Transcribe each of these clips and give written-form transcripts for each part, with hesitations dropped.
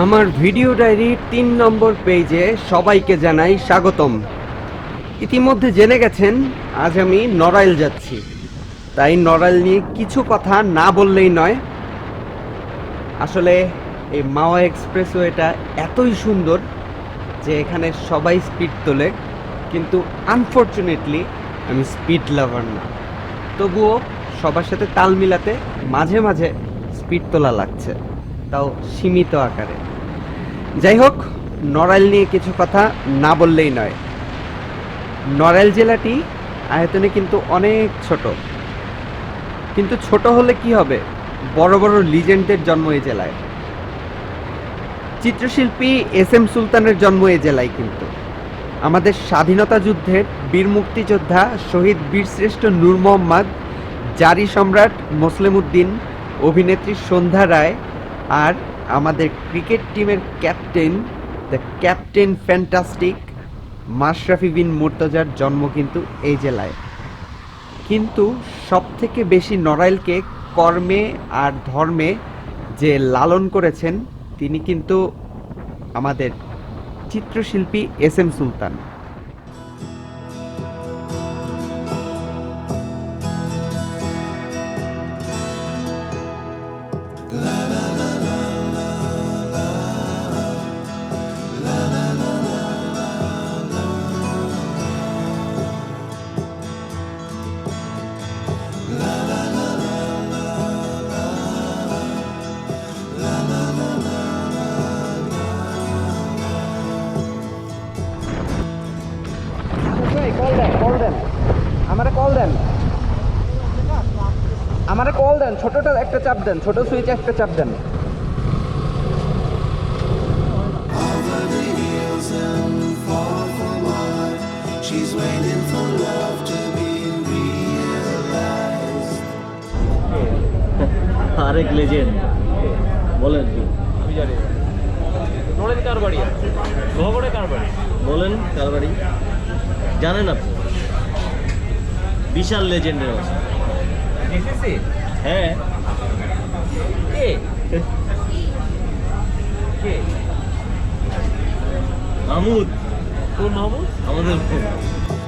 আমার ভিডিও ডায়েরির ৩ নম্বর পেজে সবাইকে জানাই স্বাগতম। ইতিমধ্যে জেনে গেছেন আজ আমি নড়াইল যাচ্ছি, তাই নড়াইল নিয়ে কিছু কথা না বললেই নয়। আসলে এই মাওয়া এক্সপ্রেসওয়েটা এতই সুন্দর যে এখানে সবাই স্পিড তোলে, কিন্তু আনফর্চুনেটলি আমি স্পিড লাভার না। তবুও সবার সাথে তাল মিলাতে মাঝে মাঝে স্পিড তোলা লাগছে, তাও সীমিত আকারে। যাই হোক, নড়াইল নিয়ে কিছু কথা না বললেই নয়। নড়াইল জেলাটি আয়তনে কিন্তু অনেক ছোট, কিন্তু ছোট হলে কি হবে, বড় বড় লিজেন্ডদের জন্ম এই জেলায়। চিত্রশিল্পী এস.এম. সুলতানের জন্ম এই জেলায়। কিন্তু আমাদের স্বাধীনতা যুদ্ধের বীর মুক্তিযোদ্ধা শহীদ বীরশ্রেষ্ঠ নূর মোহাম্মদ, জারি সম্রাট মোসলেম উদ্দিন, অভিনেত্রী সন্ধ্যা রায় আর আমাদের ক্রিকেট টিমের captain, the captain fantastic Mashrafe bin মুর্তজার জন্ম কিন্তু এই জেলায়। কিন্তু সবথেকে বেশি নড়াইলকে কর্মে আর ধর্মে যে লালন করেছেন তিনি কিন্তু আমাদের চিত্রশিল্পী এস.এম. সুলতান। আমারে কল দেন, ছোটটা একটা চাপ দেন, ছোট সুইচে একটা চাপ দেন। আরেক লেজেন্ড বলেন কি? আমি জানি নড়াইল কার বাড়ি, লোহাগড়ে কার বাড়ি? বলেন কার বাড়ি জানেন আপনি? বিশাল লেজেন্ডের আছে। ডিসিসি হ্যাঁ, কে কে? মাহমুদ, কোন মাহমুদ? আমাদের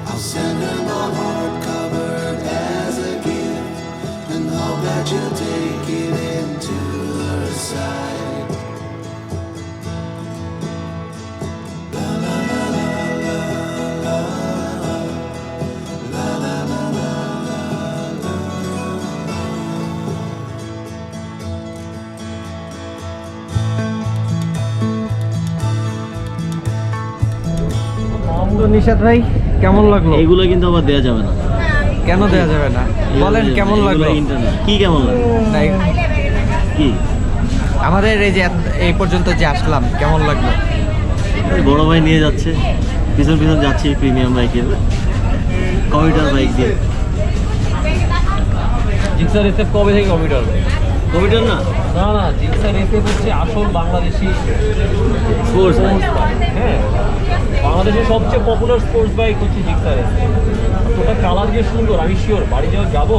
I'll send her my heart covered as a gift, and hope that you'll take it into her side. তো নিশাত ভাই, কেমন লাগলো? এইগুলো কিন্তু আবার দেয়া যাবে না। কেন দেওয়া যাবে না? বলেন কেমন লাগলো? কি কেমন লাগলো? নাই, কি আমাদের এই যে এই পর্যন্ত যে আসলাম, কেমন লাগলো? ওই বড় ভাই নিয়ে যাচ্ছে, পিছন পিছন যাচ্ছি প্রিমিয়াম বাইকের, কমিটার বাইক দিয়ে। জিক্সার এসএফ কবে থেকে কমিটার? কমিটার না, না না, জিক্সার এসএফ হচ্ছে আসল বাংলাদেশি স্পোর্টস বাইক। হ্যাঁ, বাংলাদেশের সবচেয়ে পপুলার স্পোর্টস বাইক হচ্ছে জিক্সার এসএফ। ওটা কালার যে সুন্দর, আমি শিওর বাড়ি যখন যাবো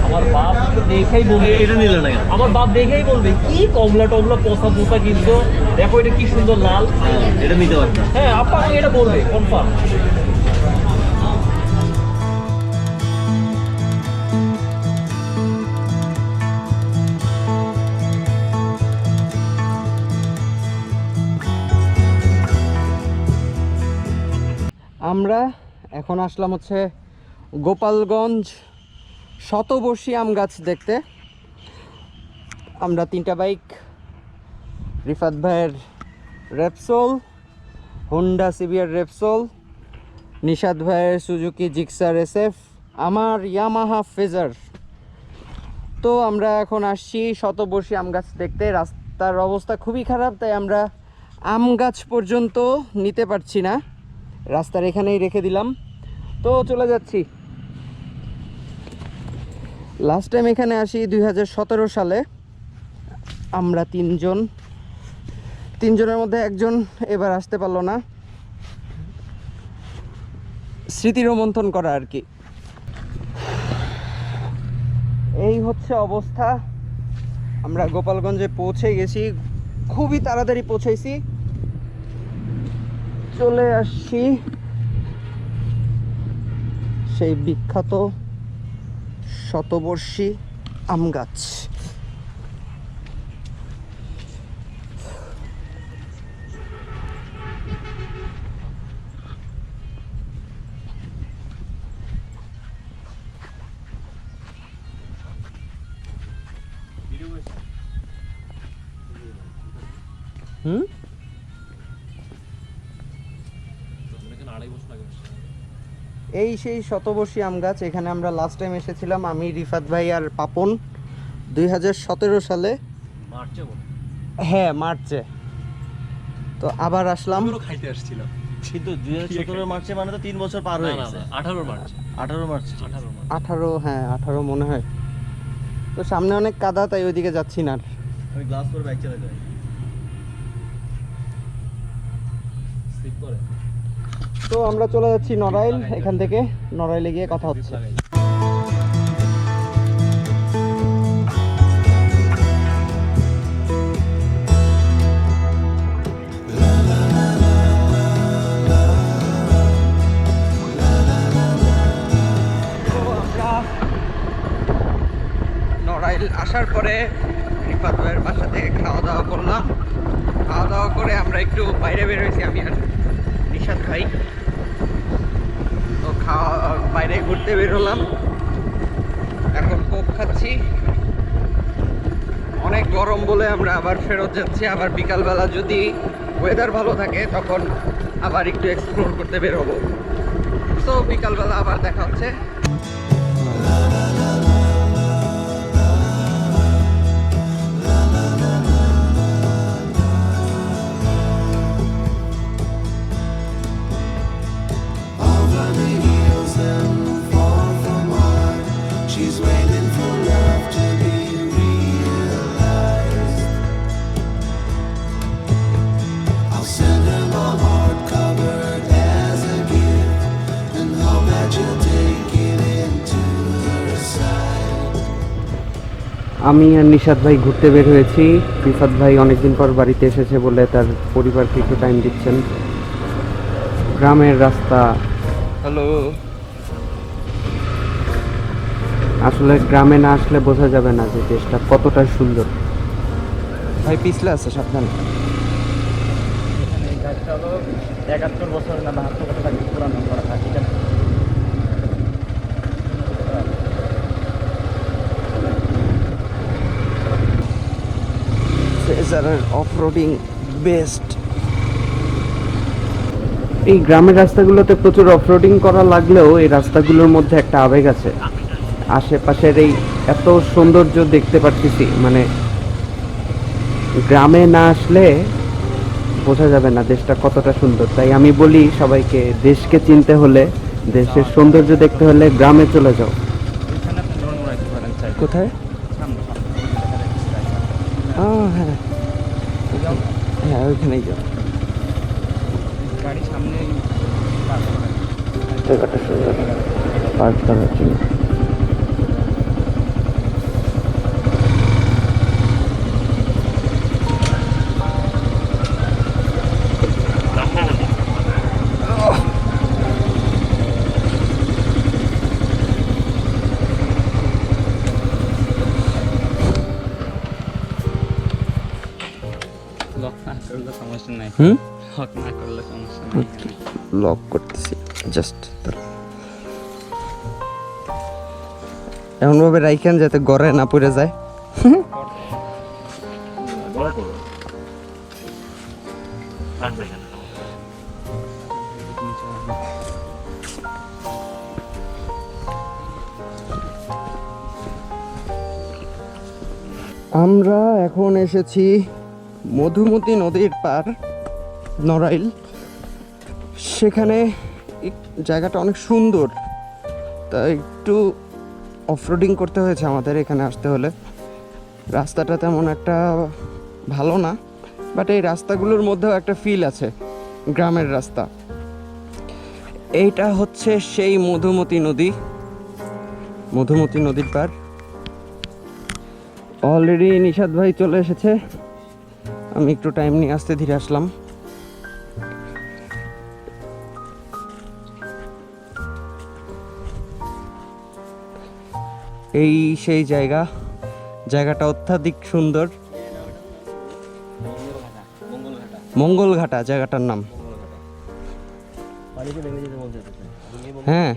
আমার বাপ দেখেই বলবে, এটা নিলে না কেন? আমার বাপ দেখেই বলবে কি কমলা টমলা পোষা পোষা কিনতো, দেখো এটা কি সুন্দর লাল। হ্যাঁ, এটা নিতে পারতাম। হ্যাঁ, আপা আমাকে এটা বলবে কনফার্ম। আমরা এখন আসলাম হচ্ছে গোপালগঞ্জ শতবর্ষী আম গাছ দেখতে। আমরা 3টা বাইক, রিফাত ভাইয়ের Repsol, Honda CBR Repsol, Nishat ভাইয়ের সুজুকি জিক্সার এসএফ, আমার ইয়ামাহা ফেজার। তো আমরা এখন আসছি শতবর্ষী আম গাছ দেখতে। রাস্তার অবস্থা খুবই খারাপ, তাই আমরা আম গাছ পর্যন্ত নিতে পারছি না, রাস্তার এখানেই রেখে দিলাম। তো চলে যাচ্ছি। লাস্ট টাইম এখানে আসি 2017 সালে। আমরা তিনজনের মধ্যে একজন এবার আসতে পারলো না, স্মৃতি রোমন্থন করা আর কি। এই হচ্ছে অবস্থা। আমরা গোপালগঞ্জে পৌঁছে গেছি। খুবই তাড়াতাড়ি পৌঁছাইছি, চলে আসছি সেই বিখ্যাত শতবর্ষী আম গাছ। হুম, এই সেই শতবর্ষী আম গাছ। এখানে আমরা লাস্ট টাইম এসেছিলাম, আমি, রিফাত ভাই আর পাপন, 2017 সালে। মার্চে হ্যাঁ, মার্চে। তো আবার আসলাম। খাইতে আসছিলাম। কিন্তু 2017 মার্চে মানে তো 3 বছর পার হয়ে গেছে। 18 মার্চ 18 মার্চ 18, হ্যাঁ 18 মনে হয়। তো সামনে অনেক কাদা, তাই ওইদিকে যাচ্ছি না আর। আমি গ্লাস পরে বাইক চালাতে যাই। স্লিপ করে তো আমরা চলে যাচ্ছি নড়াইল। এখান থেকে নড়াইলে গিয়ে কথা হচ্ছে। নড়াইল আসার পরে রিফাত ভাইয়ের বাসা থেকে খাওয়া দাওয়া করলাম। খাওয়া দাওয়া করে আমরা একটু বাইরে বের হয়েছি, আমি আর নিশাদ ভাই। তো বাইরে ঘুরতে বের হলাম, এখন কোক খাচ্ছি। অনেক গরম বলে আমরা আবার ফেরত যাচ্ছি। আবার বিকালবেলা যদি ওয়েদার ভালো থাকে তখন আবার একটু এক্সপ্লোর করতে বের হবো। তো বিকালবেলা আবার দেখা হচ্ছে। Over the hills and far from home, she's waiting for love to be realized. I'll send her my heart covered as a gift, and hope that you'll take it into her side. আমি আর নিশাদ ভাই ঘুরতে বের হয়েছি। রিফাত ভাই অনেকদিন পর বাড়িতে এসেছে বলে তার পরিবারকে একটু টাইম দিচ্ছেন। গ্রামের রাস্তা, হ্যালো, আসলে গ্রামে না আসলে বোঝা যাবে না যে দেশটা কতটা সুন্দর। ভাই পিছলে আছে, সাবধানে। এখানে এই গাছটা হলো 71 বছর না 72 বছর আগে পুরানো করা গাছ। এটা ফ্রেজারের অফরোডিং বেস্ট। এই গ্রামের রাস্তাগুলোতে প্রচুর অফরোডিং করা লাগলেও এই রাস্তাগুলোর মধ্যে একটা আবেগ আছে। আশেপাশের এই এত সৌন্দর্য দেখতে পাচ্ছি, মানে গ্রামে না আসলে বোঝা যাবে না দেশটা কতটা সুন্দর। তাই আমি বলি সবাইকে, দেশকে চিনতে হলে, দেশের সৌন্দর্য দেখতে হলে গ্রামে চলে যাও। এখানে আপনি ড্রোন উড়াইতে পারেন চাই। কোথায়? সামনে হ্যাঁ হ্যাঁ, ওইখানেই যাও। গাড়ি সামনে জায়গাটা সুন্দর পার্ক করার জন্য। লক না করলে সমস্যা নাই। হুম, লক না করলে সমস্যা নাই। লক করতেছি জাস্ট। এমন ভাবে রাইখান যাতে গড়ে না পড়ে যায়। আমরা এখন এসেছি মধুমতি নদীর পার, নড়াইল। সেখানে জায়গাটা অনেক সুন্দর, তাই একটু অফরোডিং করতে হয়েছে আমাদের এখানে আসতে হলে। রাস্তাটা তেমন একটা ভালো না, বাট এই রাস্তাগুলোর মধ্যেও একটা ফিল আছে, গ্রামের রাস্তা। এইটা হচ্ছে সেই মধুমতি নদী, মধুমতি নদীর পার। অলরেডি নিশাদ ভাই চলে এসেছে, আমি একটু টাইম নিয়ে আস্তে ধীরে আসলাম। এই সেই জায়গাটা অত্যাধিক সুন্দর। মঙ্গলঘাটা জায়গাটার নাম। পানিতে নেমে যেতে মন চাইতেছে। হ্যাঁ।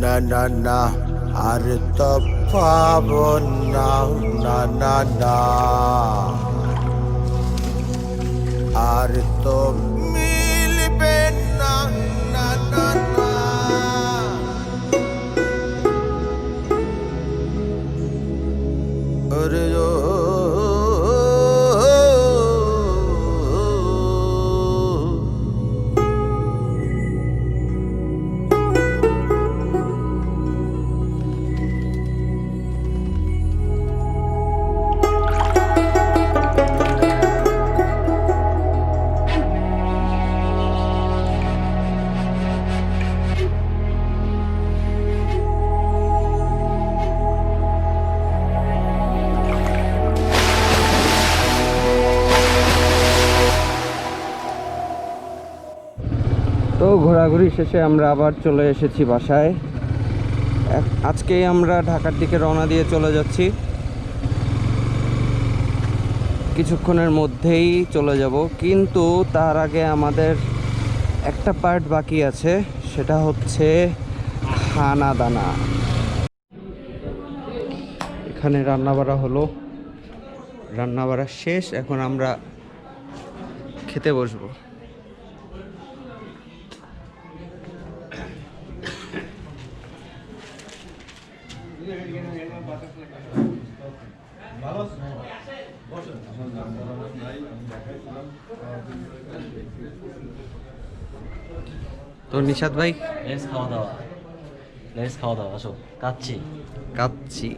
Na na na, আর তো পাবো না, না না না, আর তো মিলবে না, না না না। আরে ও তো ঘোরাঘুরি শেষে আমরা আবার চলে এসেছি বাসায়। আজকেই আমরা ঢাকার দিকে রওনা দিয়ে চলে যাচ্ছি। কিছুক্ষণের মধ্যেই চলে যাব, কিন্তু তার আগে আমাদের একটা পার্ট বাকি আছে, সেটা হচ্ছে খানা দানা। এখানে রান্নাবাড়া হলো, রান্নাবাড়া শেষ, এখন আমরা খেতে বসবো। তো নিশাদ ভাই, লেটস খাওয়া দাওয়া, আসো কাচ্ছি। কাচ্ছি,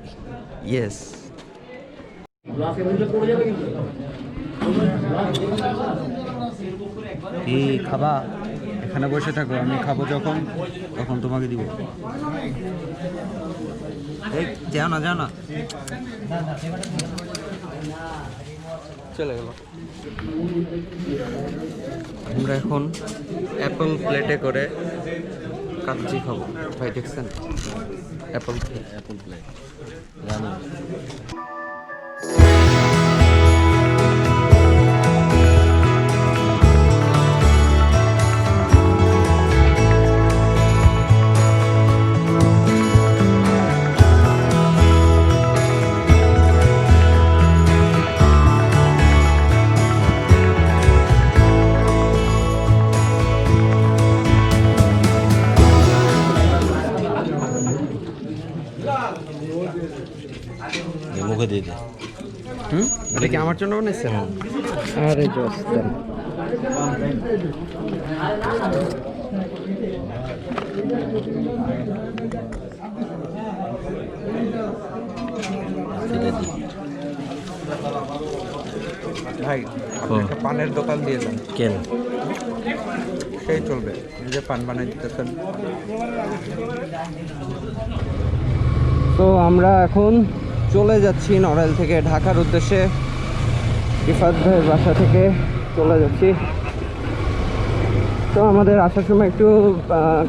ইয়েস। কি খাবা? এখানে বসে থাকো, আমি খাবো যখন তখন তোমাকে দিব। এই যাও না চলে গেল। আমরা এখন অ্যাপল প্লেটে করে কাচ্চি খাবো। ভাই দেখছেন অ্যাপল প্লেট জানি। মুখে দিয়ে দে। এটা কি আমার জন্য বানাইছেন? আরে জোস দেন। ভাই আপনি একটা পানের দোকান দিয়ে যান, কেন? সেই চলবে। নিজে পান বানাই দিতেছেন। তো আমরা এখন চলে যাচ্ছি নড়াইল থেকে ঢাকার উদ্দেশ্যে। রিফাত ভাইয়ের বাসা থেকে চলে যাচ্ছি। তো আমাদের আসার সময় একটু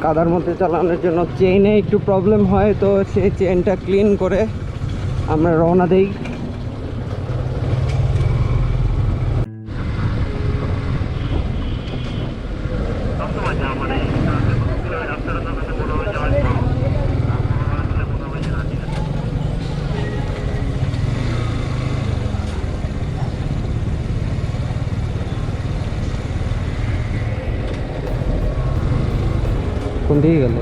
কাদার মধ্যে চালানোর জন্য চেইনে একটু প্রবলেম হয়, তো সেই চেইনটা ক্লিন করে আমরা রওনা দেই। কোন দিকে গেল?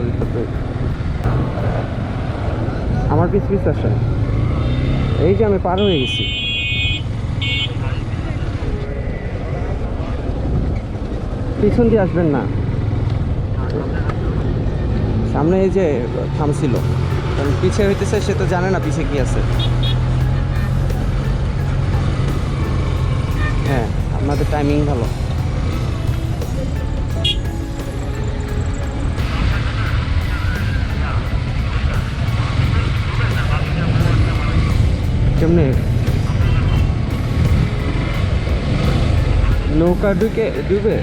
আমার পিছ পিছ আসে। এই যে আমি পার হয়ে গেছি। পিছন দিয়ে আসবেন না, সামনে এই যে থামছিল, কারণ পিছে হইতেছে, সে তো জানে না পিছে কি আছে। হ্যাঁ, আপনাদের টাইমিং ভালো। কেমনে নৌকা ডুবে?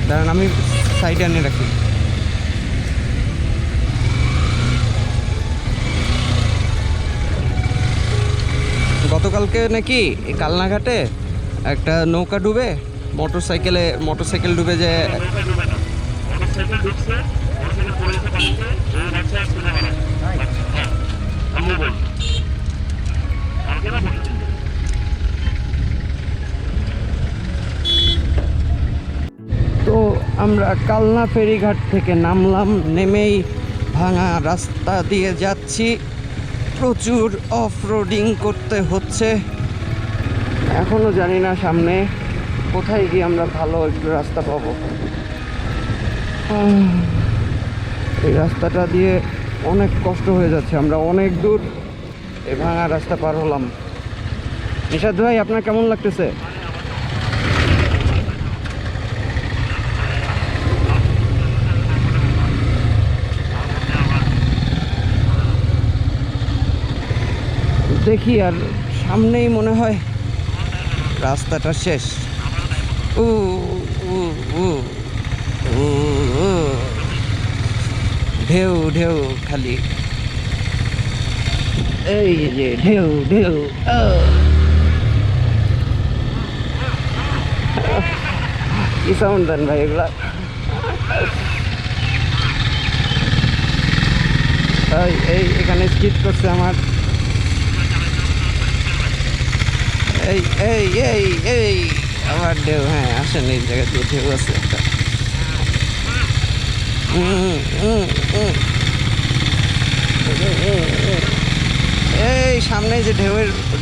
দাঁড়ান, আমি সাইডে আনিয়ে রাখি। গতকালকে নাকি এই কালনাঘাটে একটা নৌকা ডুবে, মোটরসাইকেল ডুবে যে তো আমরা কালনা ফেরিঘাট থেকে নামলাম, নেমেই ভাঙা রাস্তা দিয়ে যাচ্ছি। প্রচুর অফ রোডিং করতে হচ্ছে। এখনও জানি না সামনে কোথায় গিয়ে আমরা ভালো একটু রাস্তা পাবো। এই রাস্তাটা দিয়ে অনেক কষ্ট হয়ে যাচ্ছে। আমরা অনেক দূর এই ভাঙা রাস্তা পার হলাম। নিশাদ ভাই, আপনার কেমন লাগতেছে? দেখি, আর সামনেই মনে হয় রাস্তাটা শেষ। উ উ উ উ উ ঢেউ ঢেউ খালি, এই যে ঢেউ ঢেউ। কি সাউন্ড দেন ভাই এগুলা? এই এখানে স্কিড করছে আমার। এই এই এই এই আমার ঢেউ। হ্যাঁ, আসেন, এই জায়গায় দিয়ে ঢেউ আছে একটা। এই সামনে যে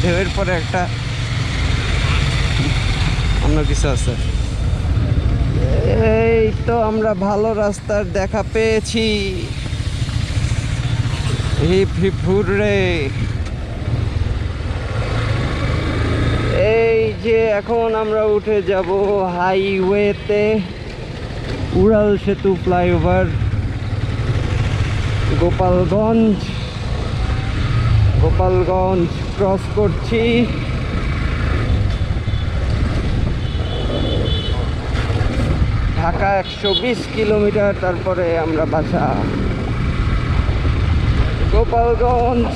ঢেউয়ের পরে একটা অন্য কিছু আছে। এই তো আমরা ভালো রাস্তার দেখা পেয়েছি। Hip hip hurray. এই যে এখন আমরা উঠে যাব হাইওয়েতে, উড়াল সেতু ফ্লাইওভার, গোপালগঞ্জ ক্রস করছি। ঢাকা 120 কিলোমিটার, তারপরে আমরা বাসা গোপালগঞ্জ।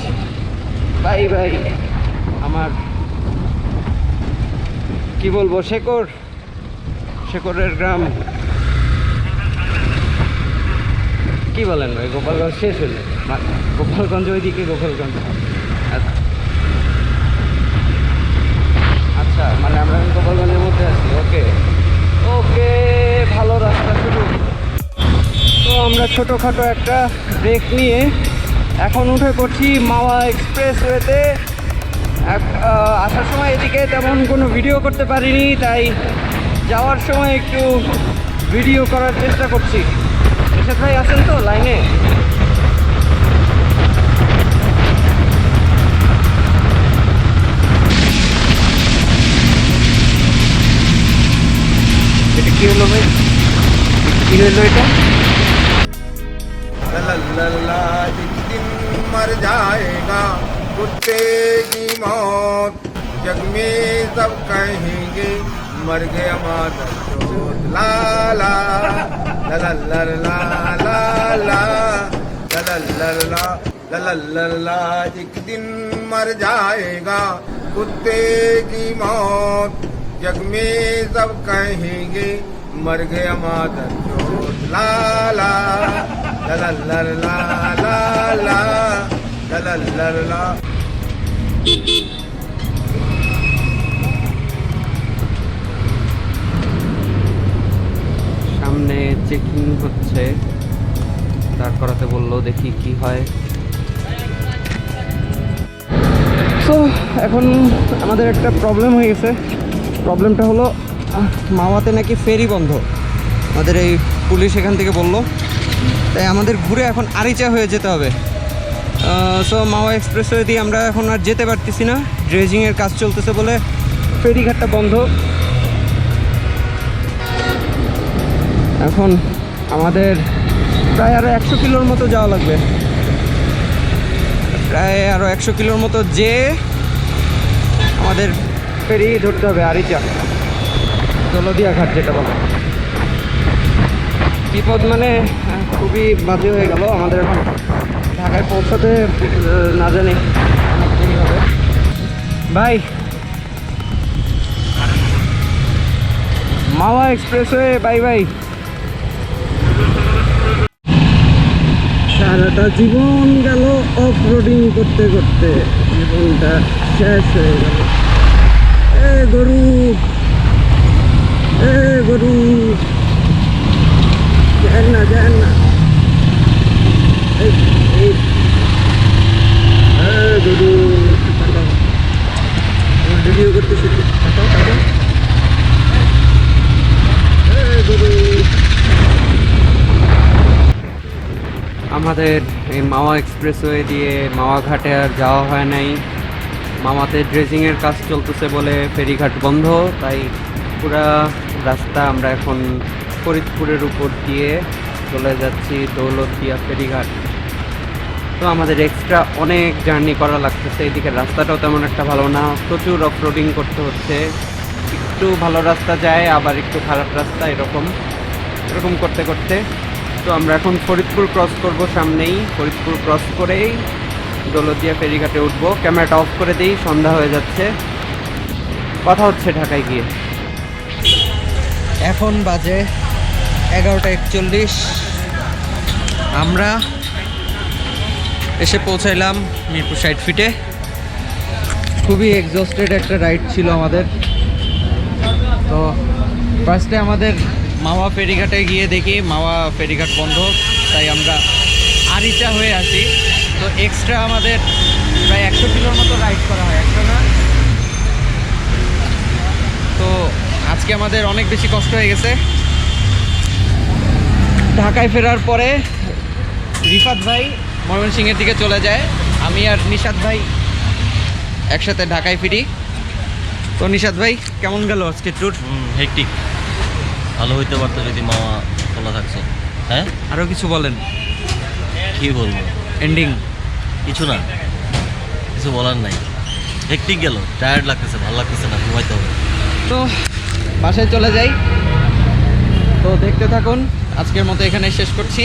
Bye bye. আমার কি বলবো, শেকরের গ্রাম। কি বলেন ভাই, গোপালগঞ্জ শেষ হলে গোপালগঞ্জ ওইদিকে গোপালগঞ্জ। আচ্ছা, মানে আমরা গোপালগঞ্জের মধ্যে আছি। ওকে ওকে, ভালো রাস্তা শুরু। তো আমরা ছোটোখাটো একটা ব্রেক নিয়ে এখন উঠে পড়ছি মাওয়া এক্সপ্রেসওয়েতে। আসার সময় এদিকে তেমন কোনো ভিডিও করতে পারিনি, তাই যাওয়ার সময় একটু ভিডিও করার চেষ্টা করছি। এরশাদ ভাই আছেন তো লাইনে? এটা কি হলো ভাই? কি হলো এটা? लल्ला एक दिन मर जाएगा कुत्ते की मौत जग में सब कहेंगे मर गया मादर चोद ला ला ला ला ला ला ला एक दिन मर जाएगा कुत्ते की मौत जग में सब कहेंगे मर गया मादर चोद ला ला ला ला ला ला ला ला ला ला সামনে চেকিং হচ্ছে, দাঁড় করাতে বললো, দেখি কি হয়। তো এখন আমাদের একটা প্রবলেম হয়ে গেছে। প্রবলেমটা হলো মাওয়াতে নাকি ফেরি বন্ধ, আমাদের এই পুলিশ এখান থেকে বললো। তাই আমাদের ঘুরে এখন আরিচা হয়ে যেতে হবে। সো মাওয়া এক্সপ্রেসওয়ে দিয়ে আমরা এখন আর যেতে পারতেছি না, ড্রেজিংয়ের কাজ চলতেছে বলে ফেরিঘাটটা বন্ধ। এখন আমাদের প্রায় আরও 100 কিলোর মতো যাওয়া লাগবে, প্রায় আরও 100 কিলোর মতো যে আমাদের ফেরি ধরতে হবে আরিচা, দৌলতদিয়া ঘাট যেটা বলে। বিপদ মানে খুবই বাজে হয়ে গেল আমাদের। এখন ঢাকায় পৌঁছাতে না জানি অনেক দেরি হবে। ভাই, মাওয়া এক্সপ্রেসওয়ে বাই বাই। সারাটা জীবন গেল অফ রোডিং করতে করতে, জীবনটা শেষ হয়ে গেল। এ গরু, এ গরু, যান না যান না, গরু ভিডিও করতেছি। আমাদের এই মাওয়া এক্সপ্রেসওয়ে দিয়ে মাওয়া ঘাটে আর যাওয়া হয় নাই। মাওয়াতে ড্রেজিংয়ের কাজ চলতেছে বলে ফেরিঘাট বন্ধ, তাই পুরা রাস্তা আমরা এখন ফরিদপুরের উপর দিয়ে চলে যাচ্ছি দৌলতদিয়া ফেরিঘাট। তো আমাদের এক্সট্রা অনেক জার্নি করা লাগতেছে। এদিকে রাস্তাটাও তেমন একটা ভালো না, প্রচুর অফ রোডিং করতে হচ্ছে। একটু ভালো রাস্তা যায়, আবার একটু খারাপ রাস্তা, এরকম করতে করতে তো আমরা এখন ফরিদপুর ক্রস করব সামনেই। ফরিদপুর ক্রস করেই দৌলতদিয়া ফেরিঘাটে উঠবো। ক্যামেরাটা অফ করে দিই, সন্ধ্যা হয়ে যাচ্ছে। কথা হচ্ছে ঢাকায় গিয়ে। এখন বাজে 11:41। আমরা এসে পৌঁছাইলাম মিরপুর 60 ফিটে। খুবই এক্সস্টেড একটা রাইড ছিল আমাদের। তো ফার্স্টে আমাদের মাওয়া ফেরিঘাটে গিয়ে দেখি মাওয়া ফেরিঘাট বন্ধ, তাই আমরা আরিচা হয়ে আসি। তো এক্সট্রা আমাদের প্রায় 100 কিলোর মতো রাইড করা হয়, 100 না। তো আজকে আমাদের অনেক বেশি কষ্ট হয়ে গেছে। ঢাকায় ফেরার পরে রিফাত ভাই ময়মনসিংহের দিকে চলে যায়, আমি আর নিশাদ ভাই একসাথে ঢাকায় ফিরি। তো নিশাদ ভাই, কেমন গেল আজকে ট্যুর? হেক্টিক। ভালো হইতে পারতো যদি মাওয়া খোলা থাকছে। হ্যাঁ, আরও কিছু বলেন। কি বলবো, এন্ডিং কিছু না, কিছু বলার নাই। হেক্টিক গেল, টায়ার্ড লাগতেছে, ভালো লাগতেছে না, ঘুমাইতে হবে। তো বাসায় চলে যাই। তো দেখতে থাকুন, আজকের মতো এখানে শেষ করছি।